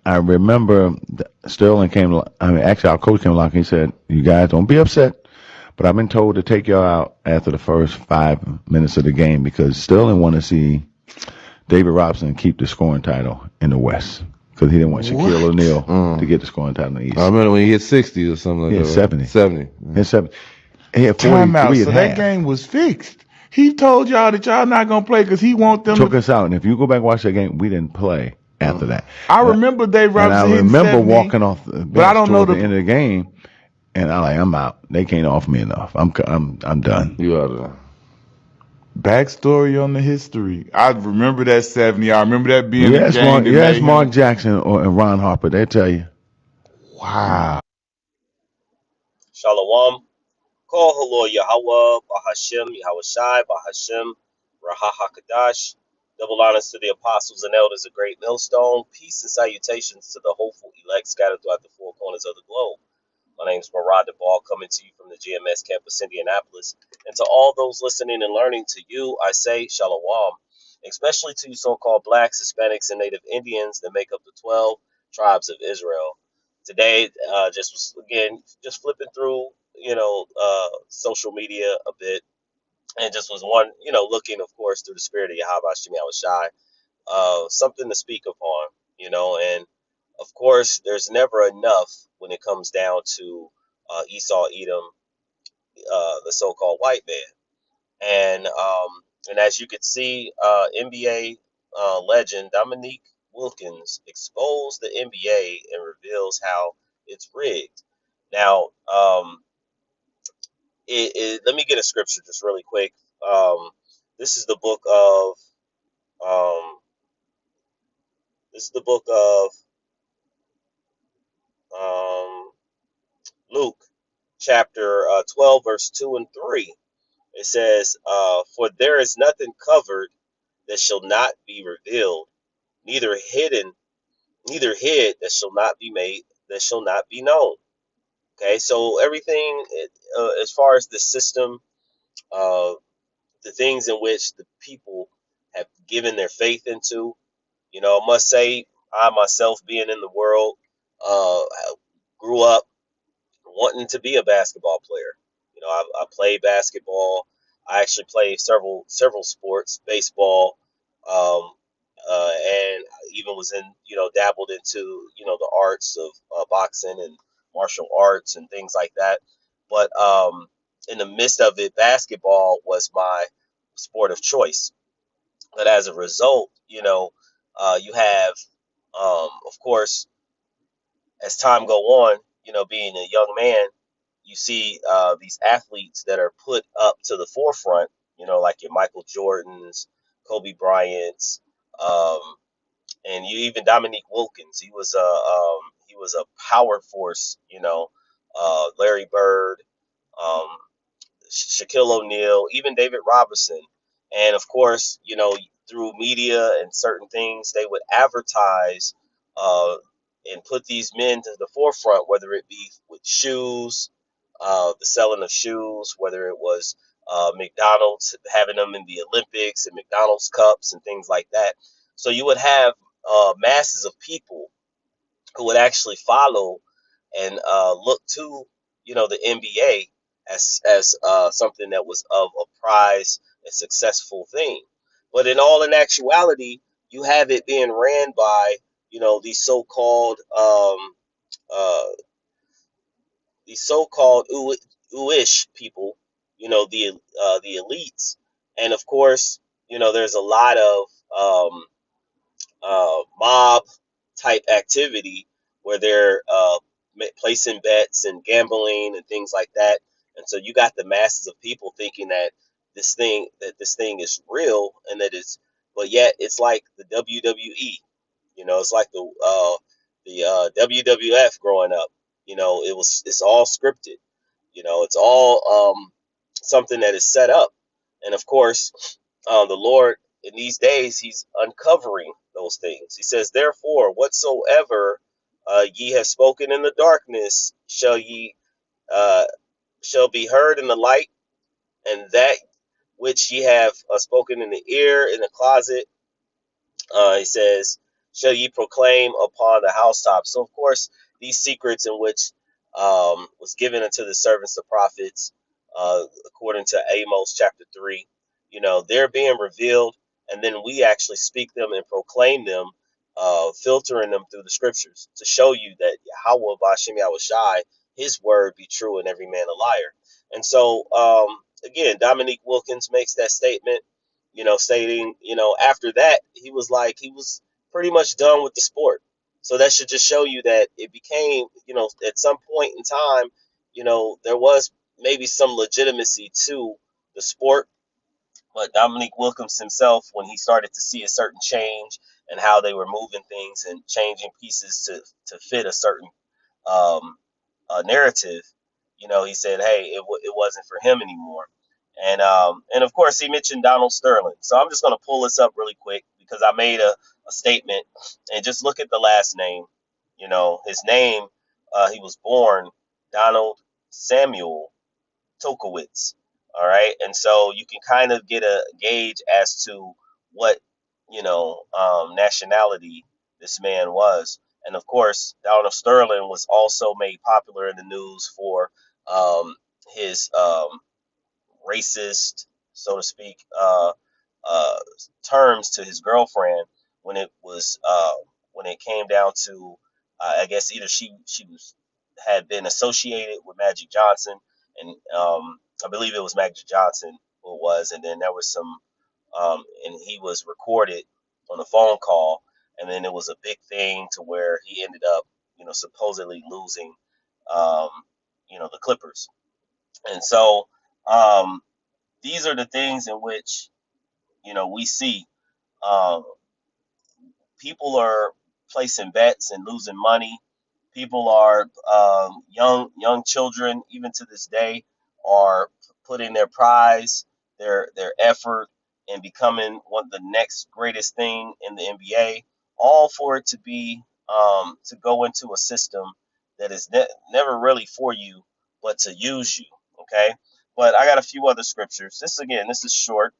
I remember Sterling came. I mean, actually, our coach came along. He said, "You guys don't be upset, but I've been told to take y'all out after the first 5 minutes of the game because Sterling want to see David Robinson keep the scoring title in the West because he didn't want Shaquille What? O'Neal to get the scoring title in the I East. remember when he hit 60 or something like He that, had right? 70. 70. He had 70. He had Timeout. 43 at So that half. game was fixed. He told y'all that y'all not gonna play because he want them Took to. us out, and if you go back and watch that game, we didn't play after that. I And, remember Dave and I Robinson hitting remember 70, walking off the but I bench don't know toward the the end of the game, and I'm out. They can't offer me enough. I'm done. You out of there. backstory on the history. I remember that 70. I remember that being the Yes, game Mark. that Yes, made Mark him. Jackson and Ron Harper. They tell you. Wow. Shalom. Call Halor Yahweh, Bahashem, Yahushai, Bahashem, Raha Hakadash. Double honors to the apostles and elders of Great Millstone. Peace and salutations to the hopeful elect scattered throughout the four corners of the globe. My name is Marad Ball, coming to you from the GMS campus, Indianapolis. And to all those listening and learning, to you, I say Shalom. Especially to you so-called blacks, Hispanics, and Native Indians that make up the 12 tribes of Israel. Today, just was, again, just flipping through, social media a bit, and just was one, looking, of course, through the spirit of Yahweh Shem Shai, something to speak upon, and of course, there's never enough when it comes down to Esau, Edom, the so-called white man, and as you can see, NBA legend Dominique Wilkins exposed the NBA and reveals how it's rigged. Now, let me get a scripture just really quick. Um, this is the book of um, this is the book of um, Luke, chapter 12, verse 2 and 3. It says, "For there is nothing covered that shall not be revealed, neither hidden, neither hid that shall not be made, that shall not be known." Okay, so everything, as far as the system, uh, the things in which the people have given their faith into, I must say, I myself, being in the world, uh, grew up wanting to be a basketball player. I played basketball. I actually played several sports, baseball, um, and I even was in, dabbled into, the arts of boxing and martial arts and things like that. But in the midst of it, basketball was my sport of choice. But as a result, you have, of course, as time go on, being a young man, you see these athletes that are put up to the forefront, like your Michael Jordans, Kobe Bryant's, um, and you even Dominique Wilkins. He was a power force, Larry Bird, um, Shaquille O'Neal, even David Robinson, and of course, through media and certain things, they would advertise uh, and put these men to the forefront, whether it be with shoes, the selling of shoes, whether it was McDonald's having them in the Olympics and McDonald's cups and things like that. So you would have masses of people who would actually follow and look to, the NBA as something that was of a prize and successful thing. But in actuality, you have it being ran by, these uh, so-called Uish people, the elites, and of course, there's a lot of mob type activity where they're placing bets and gambling and things like that. And so you got the masses of people thinking that this thing is real and that it's, but yet it's like the WWE. It's like the WWF growing up. It's all scripted. It's all something that is set up. And of course, the Lord in these days, He's uncovering those things. He says, "Therefore, whatsoever ye have spoken in the darkness, uh, shall be heard in the light, and that which ye have spoken in the ear in the closet." He says. shall ye proclaim upon the housetops. So, of course, these secrets in which was given unto the servants, the prophets, according to Amos chapter 3, they're being revealed, and then we actually speak them and proclaim them, filtering them through the scriptures to show you that Yahweh Bashem Yahweh Shai, his word be true and every man a liar. And so, again, Dominique Wilkins makes that statement, stating, after that, he was pretty much done with the sport. So that should just show you that it became, at some point in time, there was maybe some legitimacy to the sport. But Dominique Wilkins himself, when he started to see a certain change and how they were moving things and changing pieces to fit a certain um, narrative, he said, hey, it wasn't for him anymore. And of course, he mentioned Donald Sterling. So I'm just going to pull this up really quick because I made a statement, and just look at the last name. His name, he was born Donald Samuel Tokowitz. All right. And so you can kind of get a gauge as to what, nationality this man was. And of course, Donald Sterling was also made popular in the news for his racist, so to speak, uh, terms to his girlfriend when it was when it came down to, I guess either she was had been associated with Magic Johnson, and I believe it was Magic Johnson who it was, and then there was some, and he was recorded on a phone call, and then it was a big thing to where he ended up, supposedly losing, um, the Clippers, and so um, these are the things in which we see. Um, People are placing bets and losing money. People are young children, even to this day, are putting their prize, their effort in becoming one of the next greatest thing in the NBA, all for it to be to go into a system that is never really for you, but to use you. Okay, but I got a few other scriptures. This is short.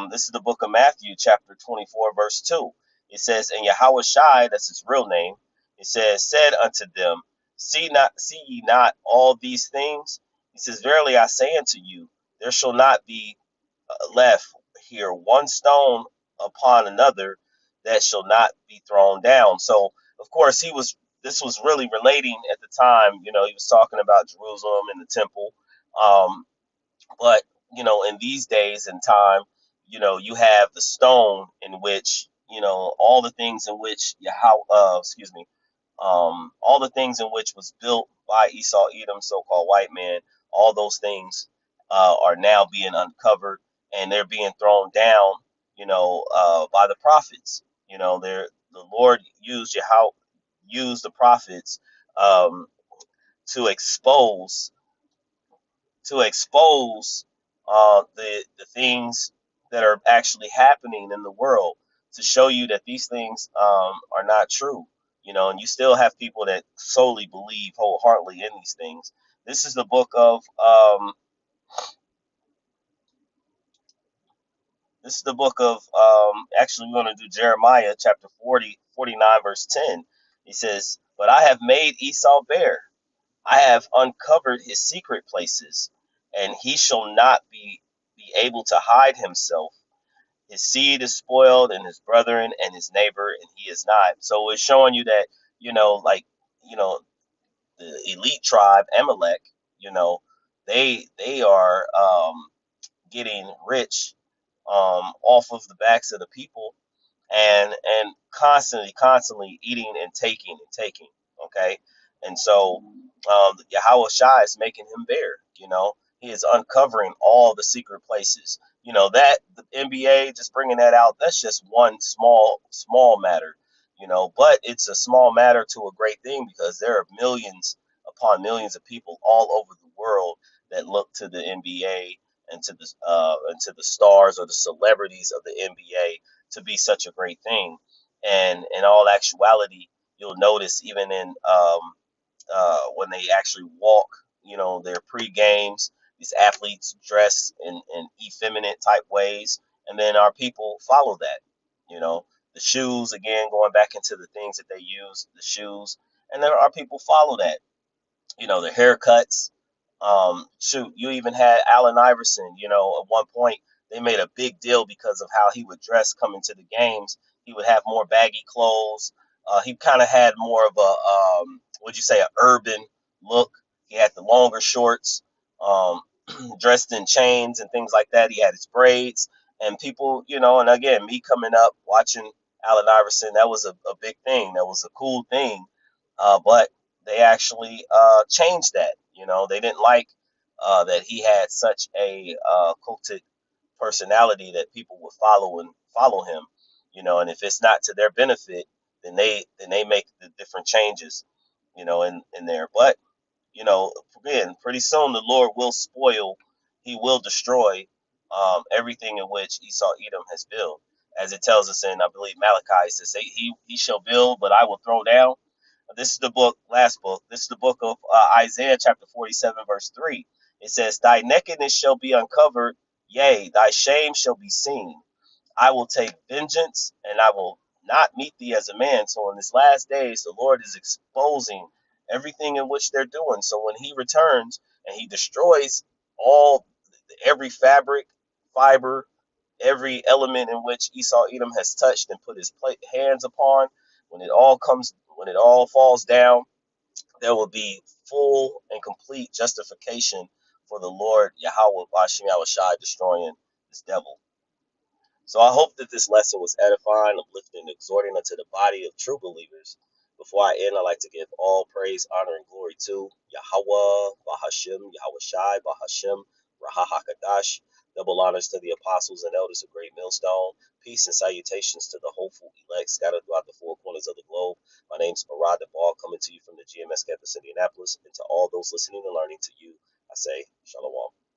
This is the book of Matthew, chapter 24, verse 2. It says, and Yahweh Shai, that's his real name, it says, said unto them, see ye not all these things? He says, verily I say unto you, there shall not be left here one stone upon another that shall not be thrown down. So, of course, this was really relating at the time, he was talking about Jerusalem and the temple. Um, but in these days and time, you have the stone in which all the things in which all the things in which was built by Esau, Edom, so-called white man. All those things are now being uncovered, and they're being thrown down. By the prophets. The Lord used the prophets um, to expose the things that are actually happening in the world, to show you that these things are not true. And you still have people that solely believe wholeheartedly in these things. This is the book of actually we're going to do Jeremiah chapter 40, 49, verse 10. He says, but I have made Esau bare, I have uncovered his secret places, and he shall not be able to hide himself. His seed is spoiled, and his brethren and his neighbor, and he is not. So it's showing you that, like, you know, the elite tribe, Amalek, they are getting rich off of the backs of the people, and constantly eating and taking. Okay, and so Yahweh Shai is making him bare. He is uncovering all the secret places. That the NBA just bringing that out. That's just one small matter. But it's a small matter to a great thing, because there are millions upon millions of people all over the world that look to the NBA and to the stars or the celebrities of the NBA to be such a great thing. And in all actuality, you'll notice even in when they actually walk, their pre games, these athletes dress in effeminate type ways, and then our people follow that. You know, The shoes, again, going back into the things that they use, the shoes. And there are people follow that. The haircuts. Shoot, you even had Allen Iverson. At one point they made a big deal because of how he would dress coming to the games. He would have more baggy clothes. He kind of had more of a would you say, an urban look. He had the longer shorts, dressed in chains and things like that. He had his braids, and people, and again, me coming up watching Allen Iverson, that was a big thing. That was a cool thing. But they actually changed that. They didn't like that he had such a cultic personality that people would follow him. And if it's not to their benefit, then they make the different changes. In there. But again, pretty soon the Lord will spoil, He will destroy everything in which Esau Edom has built, as it tells us in, I believe, Malachi. It says, he shall build, but I will throw down. This is the book, last book. This is the book of Isaiah, chapter 47, verse 3. It says, Thy nakedness shall be uncovered, yea, thy shame shall be seen. I will take vengeance, and I will not meet thee as a man. So in this last days, the Lord is exposing everything in which they're doing. So when He returns and He destroys all, every fabric, fiber, every element in which Esau Edom has touched and put his hands upon, when it all falls down, there will be full and complete justification for the Lord Yahweh Bashim Yahushai destroying this devil. So I hope that this lesson was edifying, uplifting, and exhorting unto the body of true believers. Before I end, I'd like to give all praise, honor, and glory to Yahweh, Bahashim, Yahweh Shai, Bahashim, Rahahakadash. Double honors to the apostles and elders of Great Millstone. Peace and salutations to the hopeful elect scattered throughout the four corners of the globe. My name's Marad Ball, coming to you from the GMS campus, Indianapolis. And to all those listening and learning, to you, I say, Shalom.